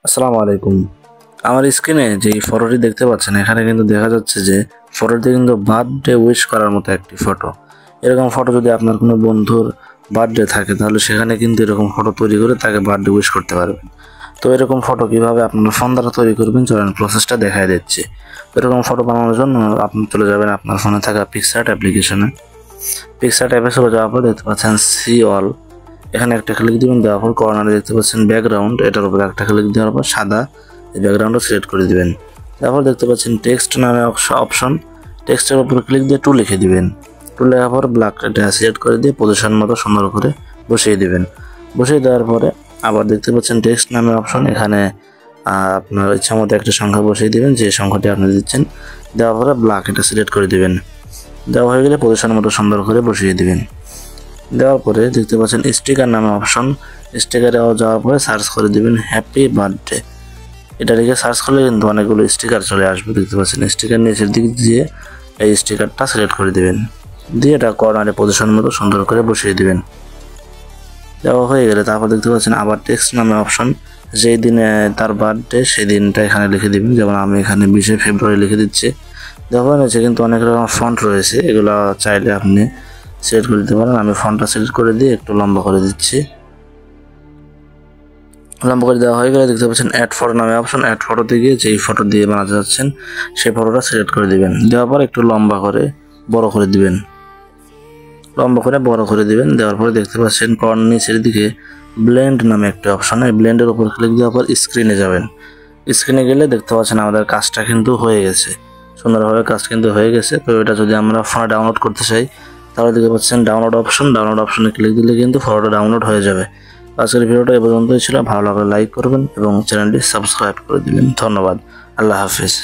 আসসালামু আলাইকুম। আমার স্ক্রিনে যে ফটোটি দেখতে পাচ্ছেন, এখানে কিন্তু দেখা যাচ্ছে যে ফটোটি কিন্তু বার্থডে উইশ করার মতো একটি ফটো। এরকম ফটো যদি আপনার কোনো বন্ধুর বার্থডে থাকে, তাহলে সেখানে কিন্তু এরকম ফটো তৈরি করে তাকে বার্থডে উইশ করতে পারবেন। তো এরকম ফটো কিভাবে আপনার ফোন দ্বারা তৈরি করবেন, চলেন প্রসেসটা দেখাই দিচ্ছি। এরকম ফটো বানানোর জন্য আপনি চলে যাবেন আপনার ফোনে থাকা পিক্সআর্ট অ্যাপ্লিকেশনে। পিক্সআর্ট অ্যাপে চলে যাওয়ার পর দেখতে পাচ্ছেন সি অল, এখানে একটা ক্লিক দিবেন। দেওয়ার পর কর্নারে দেখতে পাচ্ছেন ব্যাকগ্রাউন্ড, এটার উপরে একটা ক্লিক দেওয়ার পর সাদা এই ব্যাকগ্রাউন্ডটা সিলেক্ট করে দিবেন। তারপর দেখতে পাচ্ছেন টেক্সট নামে অপশন, টেক্সটের উপরে ক্লিক দিয়ে টু লিখে দিবেন। টু লেখার পর ব্ল্যাক এটা সিলেক্ট করে দিয়ে পজিশন মতো সুন্দর করে বসিয়ে দিবেন। বসিয়ে দেওয়ার পরে আবার দেখতে পাচ্ছেন টেক্সট নামে অপশন, এখানে আপনার ইচ্ছা মতো একটা সংখ্যা বসিয়ে দিবেন, যে সংখ্যাটি আপনি দিচ্ছেন। দেওয়ার পরে ব্ল্যাক এটা সিলেক্ট করে দিবেন। দেওয়া হয়ে গেলে পজিশন মতো সুন্দর করে বসিয়ে দিবেন। দেওয়ার পরে দেখতে পাচ্ছেন স্টিকার নামে অপশন, স্টিকারে যাওয়ার পরে সার্চ করে দিবেন হ্যাপি বার্থডে। এটা লিখে সার্চ করলে কিন্তু অনেকগুলো স্টিকার চলে আসবে। দেখতে পাচ্ছেন স্টিকার নিচের দিক দিয়ে এই স্টিকারটা সিলেক্ট করে দিবেন, দিয়ে এটা কর্নারে পজিশন মতো সুন্দর করে বসিয়ে দিবেন। দেওয়া হয়ে গেলে তারপর দেখতে পাচ্ছেন আবার টেক্সট নামে অপশন, যেই দিনে তার বার্থডে সেই দিনটা এখানে লিখে দিবেন। যেমন আমি এখানে 20শে ফেব্রুয়ারি লিখে দিচ্ছি। দেওয়া হয়েছে, কিন্তু অনেক রকম ফন্ট রয়েছে, এগুলো চাইলে আপনি সিলেক্ট করে দিতে পারেন। আমি ফন্টটা সিলেক্ট করে দিয়ে একটু লম্বা করে দিচ্ছি। লম্বা করে দেওয়া হয়ে গেলে দেখতে পাচ্ছেন অ্যাড ফটো নামে অপশন, অ্যাড ফটোতে গিয়ে যেই ফটো দিয়ে বানাতে যাচ্ছেন সেই ফটোটা সিলেক্ট করে দিবেন। দেওয়ার পর একটু লম্বা করে বড় করে দিবেন, লম্বা করে বড় করে দিবেন। দেওয়ার পরে দেখতে পাচ্ছেন কর্নার নিচের দিকে ব্লেন্ড নামে একটা অপশন, এই ব্লেন্ডের উপর ক্লিক দেওয়ার পর স্ক্রিনে যাবেন। স্ক্রিনে গেলে দেখতে পাচ্ছেন আমাদের কাজটা কিন্তু হয়ে গেছে, সুন্দরভাবে কাজ কিন্তু হয়ে গেছে। তো এটা যদি আমরা ফোনে ডাউনলোড করতে চাই, তাহলে দেখতে পাচ্ছেন ডাউনলোড অপশন, ডাউনলোড অপশনে ক্লিক দিলে কিন্তু ফটোটা ডাউনলোড হয়ে যাবে। আজকের ভিডিওটা এ পর্যন্তই ছিল। ভালো লাগলে লাইক করবেন এবং চ্যানেলটি সাবস্ক্রাইব করে দিবেন। ধন্যবাদ। আল্লাহ হাফেজ।